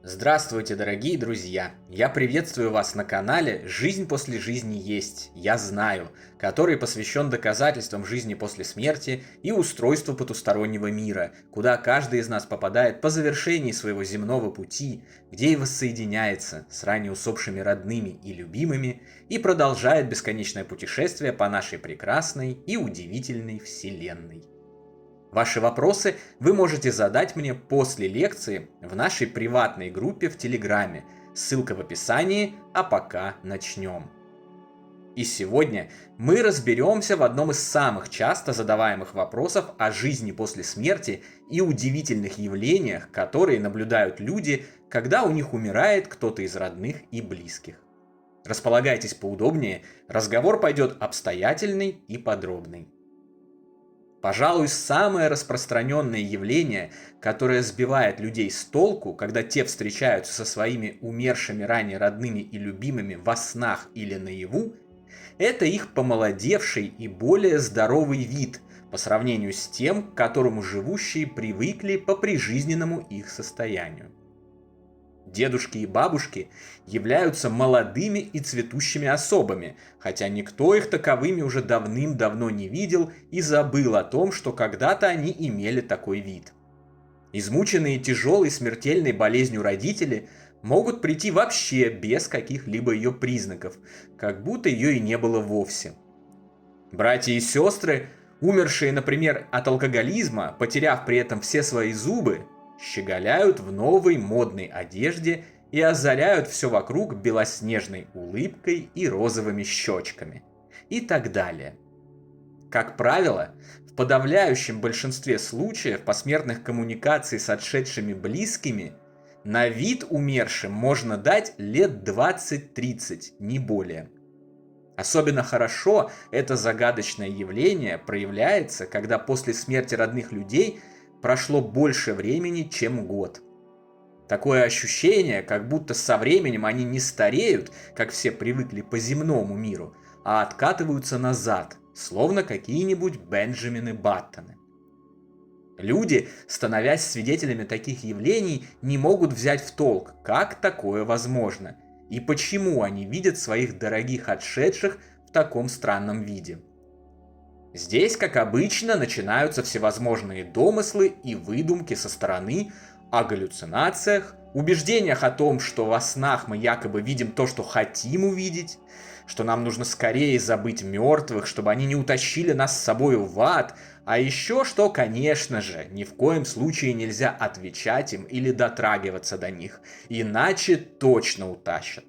Здравствуйте, дорогие друзья! Я приветствую вас на канале «Жизнь после жизни есть, я знаю», который посвящен доказательствам жизни после смерти и устройству потустороннего мира, куда каждый из нас попадает по завершении своего земного пути, где и воссоединяется с ранее усопшими родными и любимыми и продолжает бесконечное путешествие по нашей прекрасной и удивительной Вселенной. Ваши вопросы вы можете задать мне после лекции в нашей приватной группе в Телеграме. Ссылка в описании, а пока начнем. И сегодня мы разберемся в одном из самых часто задаваемых вопросов о жизни после смерти и удивительных явлениях, которые наблюдают люди, когда у них умирает кто-то из родных и близких. Располагайтесь поудобнее, разговор пойдет обстоятельный и подробный. Пожалуй, самое распространенное явление, которое сбивает людей с толку, когда те встречаются со своими умершими ранее родными и любимыми во снах или наяву, это их помолодевший и более здоровый вид по сравнению с тем, к которому живущие привыкли по прижизненному их состоянию. Дедушки и бабушки являются молодыми и цветущими особами, хотя никто их таковыми уже давным-давно не видел и забыл о том, что когда-то они имели такой вид. Измученные тяжелой смертельной болезнью родители могут прийти вообще без каких-либо ее признаков, как будто ее и не было вовсе. Братья и сестры, умершие, например, от алкоголизма, потеряв при этом все свои зубы, щеголяют в новой модной одежде и озаряют все вокруг белоснежной улыбкой и розовыми щечками. И так далее. Как правило, в подавляющем большинстве случаев посмертных коммуникаций с отшедшими близкими на вид умершим можно дать лет 20-30, не более. Особенно хорошо это загадочное явление проявляется, когда после смерти родных людей прошло больше времени, чем год. Такое ощущение, как будто со временем они не стареют, как все привыкли по земному миру, а откатываются назад, словно какие-нибудь Бенджамины Баттоны. Люди, становясь свидетелями таких явлений, не могут взять в толк, как такое возможно, и почему они видят своих дорогих отшедших в таком странном виде. Здесь, как обычно, начинаются всевозможные домыслы и выдумки со стороны о галлюцинациях, убеждениях о том, что во снах мы якобы видим то, что хотим увидеть, что нам нужно скорее забыть мертвых, чтобы они не утащили нас с собой в ад, а еще что, конечно же, ни в коем случае нельзя отвечать им или дотрагиваться до них, иначе точно утащат.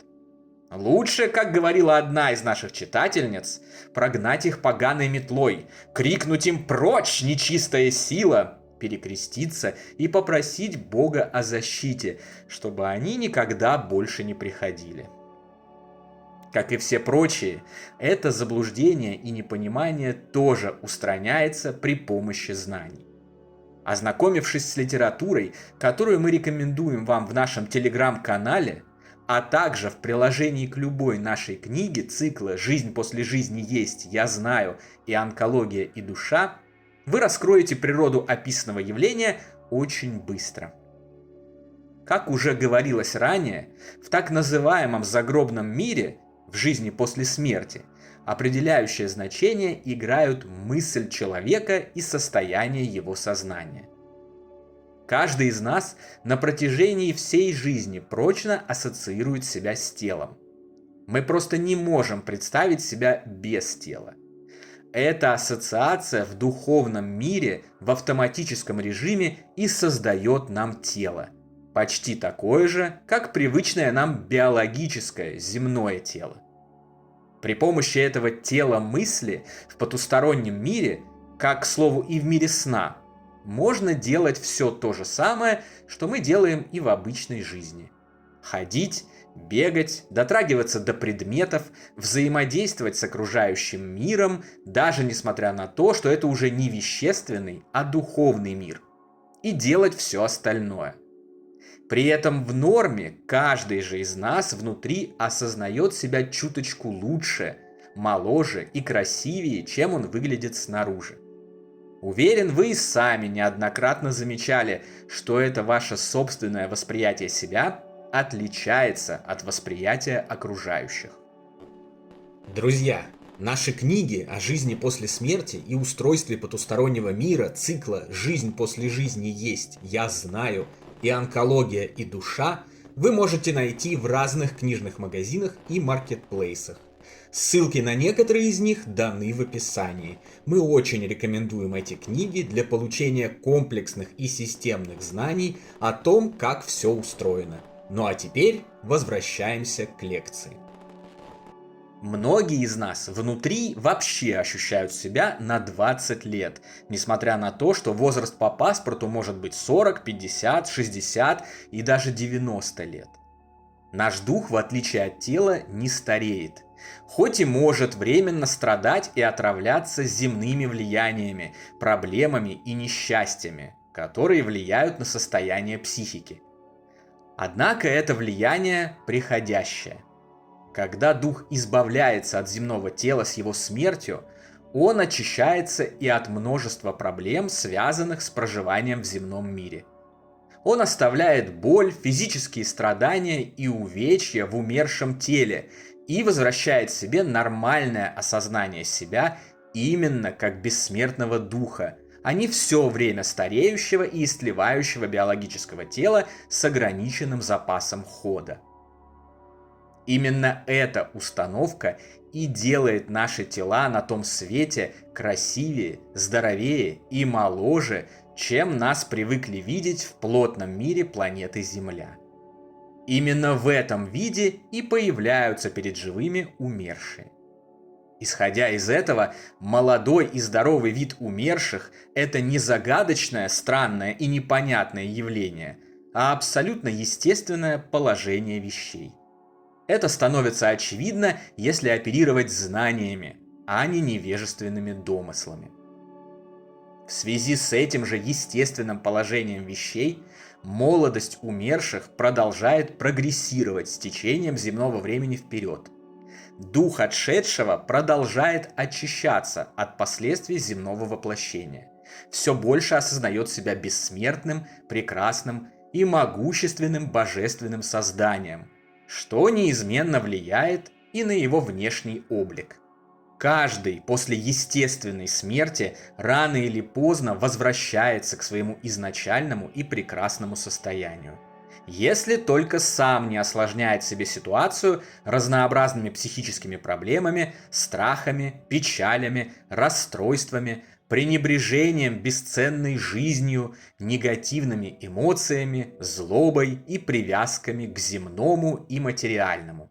Лучше, как говорила одна из наших читательниц, прогнать их поганой метлой, крикнуть им «Прочь, нечистая сила!», перекреститься и попросить Бога о защите, чтобы они никогда больше не приходили. Как и все прочие, это заблуждение и непонимание тоже устраняется при помощи знаний. Ознакомившись с литературой, которую мы рекомендуем вам в нашем телеграм-канале, а также в приложении к любой нашей книге цикла «Жизнь после жизни есть, я знаю» и «Онкология и душа», вы раскроете природу описанного явления очень быстро. Как уже говорилось ранее, в так называемом загробном мире, в жизни после смерти, определяющее значение играют мысль человека и состояние его сознания. Каждый из нас на протяжении всей жизни прочно ассоциирует себя с телом. Мы просто не можем представить себя без тела. Эта ассоциация в духовном мире в автоматическом режиме и создает нам тело. Почти такое же, как привычное нам биологическое земное тело. При помощи этого тела мысли в потустороннем мире, как, к слову, и в мире сна, можно делать все то же самое, что мы делаем и в обычной жизни. Ходить, бегать, дотрагиваться до предметов, взаимодействовать с окружающим миром, даже несмотря на то, что это уже не вещественный, а духовный мир. И делать все остальное. При этом в норме каждый же из нас внутри осознает себя чуточку лучше, моложе и красивее, чем он выглядит снаружи. Уверен, вы и сами неоднократно замечали, что это ваше собственное восприятие себя отличается от восприятия окружающих. Друзья, наши книги о жизни после смерти и устройстве потустороннего мира, цикла «Жизнь после жизни есть, я знаю» и «Онкология и душа» вы можете найти в разных книжных магазинах и маркетплейсах. Ссылки на некоторые из них даны в описании. Мы очень рекомендуем эти книги для получения комплексных и системных знаний о том, как все устроено. Ну а теперь возвращаемся к лекции. Многие из нас внутри вообще ощущают себя на 20 лет, несмотря на то, что возраст по паспорту может быть 40, 50, 60 и даже 90 лет. Наш дух, в отличие от тела, не стареет, хоть и может временно страдать и отравляться земными влияниями, проблемами и несчастьями, которые влияют на состояние психики. Однако это влияние приходящее. Когда дух избавляется от земного тела с его смертью, он очищается и от множества проблем, связанных с проживанием в земном мире. Он оставляет боль, физические страдания и увечья в умершем теле и возвращает себе нормальное осознание себя именно как бессмертного духа, а не все время стареющего и истлевающего биологического тела с ограниченным запасом хода. Именно эта установка и делает наши тела на том свете красивее, здоровее и моложе, чем нас привыкли видеть в плотном мире планеты Земля. Именно в этом виде и появляются перед живыми умершие. Исходя из этого, молодой и здоровый вид умерших – это не загадочное, странное и непонятное явление, а абсолютно естественное положение вещей. Это становится очевидно, если оперировать знаниями, а не невежественными домыслами. В связи с этим же естественным положением вещей, молодость умерших продолжает прогрессировать с течением земного времени вперед. Дух отшедшего продолжает очищаться от последствий земного воплощения. Все больше осознает себя бессмертным, прекрасным и могущественным божественным созданием, что неизменно влияет и на его внешний облик. Каждый после естественной смерти рано или поздно возвращается к своему изначальному и прекрасному состоянию. Если только сам не осложняет себе ситуацию разнообразными психическими проблемами, страхами, печалями, расстройствами, пренебрежением бесценной жизнью, негативными эмоциями, злобой и привязками к земному и материальному.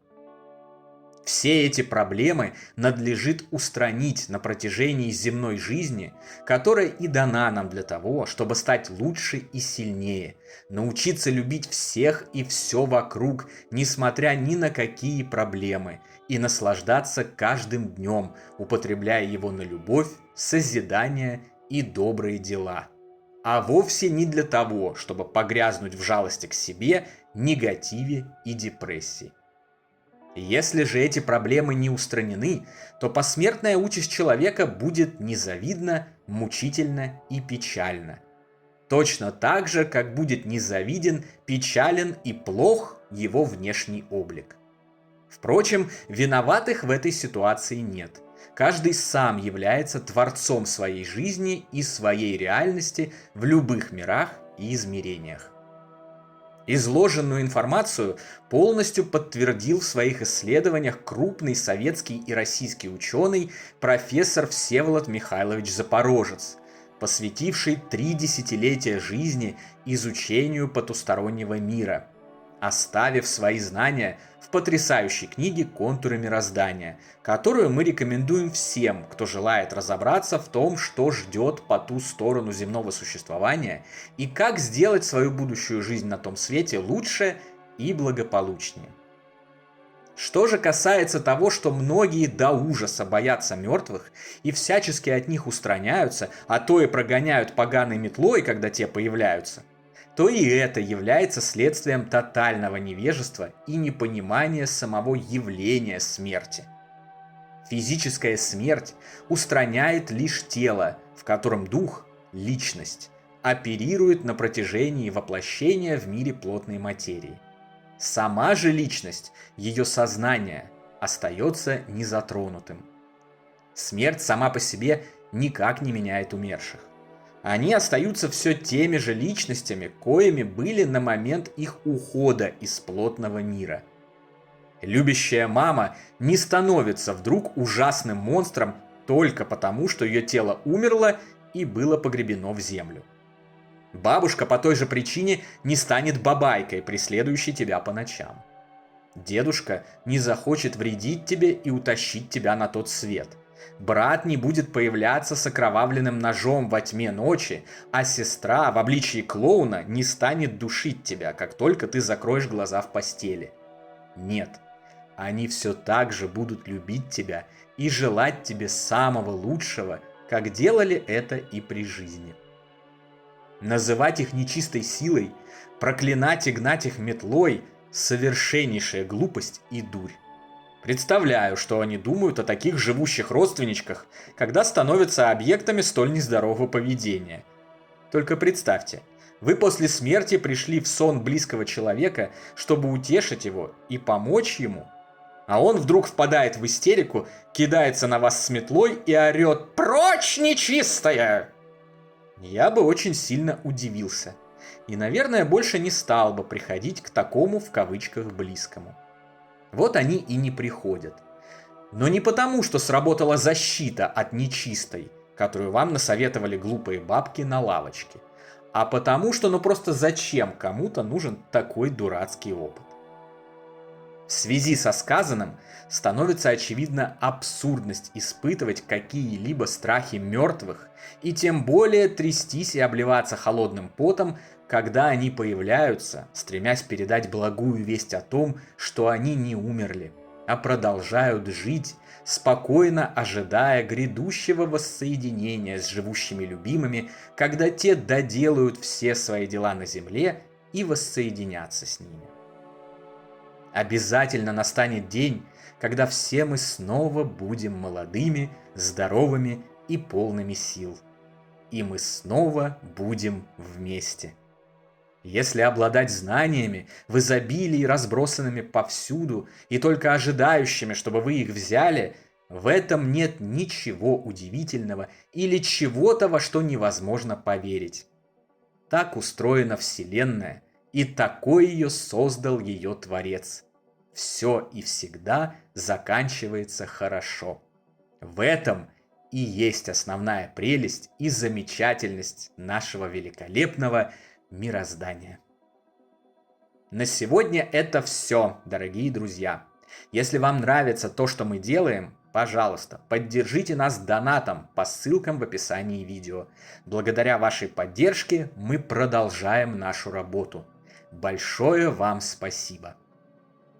Все эти проблемы надлежит устранить на протяжении земной жизни, которая и дана нам для того, чтобы стать лучше и сильнее, научиться любить всех и все вокруг, несмотря ни на какие проблемы, и наслаждаться каждым днем, употребляя его на любовь, созидание и добрые дела. А вовсе не для того, чтобы погрязнуть в жалости к себе, негативе и депрессии. Если же эти проблемы не устранены, то посмертная участь человека будет незавидна, мучительна и печальна. Точно так же, как будет незавиден, печален и плох его внешний облик. Впрочем, виноватых в этой ситуации нет. Каждый сам является творцом своей жизни и своей реальности в любых мирах и измерениях. Изложенную информацию полностью подтвердил в своих исследованиях крупный советский и российский ученый профессор Всеволод Михайлович Запорожец, посвятивший 3 десятилетия жизни изучению потустороннего мира, оставив свои знания в потрясающей книге «Контуры мироздания», которую мы рекомендуем всем, кто желает разобраться в том, что ждет по ту сторону земного существования и как сделать свою будущую жизнь на том свете лучше и благополучнее. Что же касается того, что многие до ужаса боятся мертвых и всячески от них устраняются, а то и прогоняют поганой метлой, когда те появляются, то и это является следствием тотального невежества и непонимания самого явления смерти. Физическая смерть устраняет лишь тело, в котором дух, личность, оперирует на протяжении воплощения в мире плотной материи. Сама же личность, ее сознание, остается незатронутым. Смерть сама по себе никак не меняет умерших. Они остаются все теми же личностями, коими были на момент их ухода из плотного мира. Любящая мама не становится вдруг ужасным монстром только потому, что ее тело умерло и было погребено в землю. Бабушка по той же причине не станет бабайкой, преследующей тебя по ночам. Дедушка не захочет вредить тебе и утащить тебя на тот свет. Брат не будет появляться с окровавленным ножом во тьме ночи, а сестра в обличии клоуна не станет душить тебя, как только ты закроешь глаза в постели. Нет, они все так же будут любить тебя и желать тебе самого лучшего, как делали это и при жизни. Называть их нечистой силой, проклинать и гнать их метлой – совершеннейшая глупость и дурь. Представляю, что они думают о таких живущих родственничках, когда становятся объектами столь нездорового поведения. Только представьте, вы после смерти пришли в сон близкого человека, чтобы утешить его и помочь ему, а он вдруг впадает в истерику, кидается на вас с метлой и орет «Прочь, нечистая!». Я бы очень сильно удивился. И, наверное, больше не стал бы приходить к такому в кавычках близкому. Вот они и не приходят. Но не потому, что сработала защита от нечистой, которую вам насоветовали глупые бабки на лавочке, а потому, что ну просто зачем кому-то нужен такой дурацкий опыт. В связи со сказанным становится очевидна абсурдность испытывать какие-либо страхи мертвых и тем более трястись и обливаться холодным потом, когда они появляются, стремясь передать благую весть о том, что они не умерли, а продолжают жить, спокойно ожидая грядущего воссоединения с живущими любимыми, когда те доделают все свои дела на земле и воссоединятся с ними. Обязательно настанет день, когда все мы снова будем молодыми, здоровыми и полными сил. И мы снова будем вместе. Если обладать знаниями в изобилии, разбросанными повсюду и только ожидающими, чтобы вы их взяли, в этом нет ничего удивительного или чего-то, во что невозможно поверить. Так устроена Вселенная, и такой ее создал ее Творец. Все и всегда заканчивается хорошо. В этом и есть основная прелесть и замечательность нашего великолепного мироздания. На сегодня это все, дорогие друзья. Если вам нравится то, что мы делаем, пожалуйста, поддержите нас донатом по ссылкам в описании видео. Благодаря вашей поддержке мы продолжаем нашу работу. Большое вам спасибо!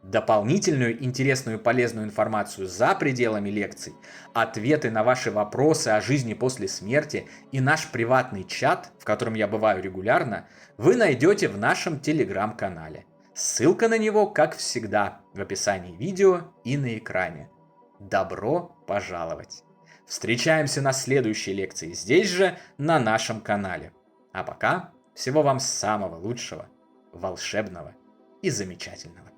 Дополнительную интересную и полезную информацию за пределами лекций, ответы на ваши вопросы о жизни после смерти и наш приватный чат, в котором я бываю регулярно, вы найдете в нашем телеграм-канале. Ссылка на него, как всегда, в описании видео и на экране. Добро пожаловать! Встречаемся на следующей лекции здесь же, на нашем канале. А пока всего вам самого лучшего, волшебного и замечательного.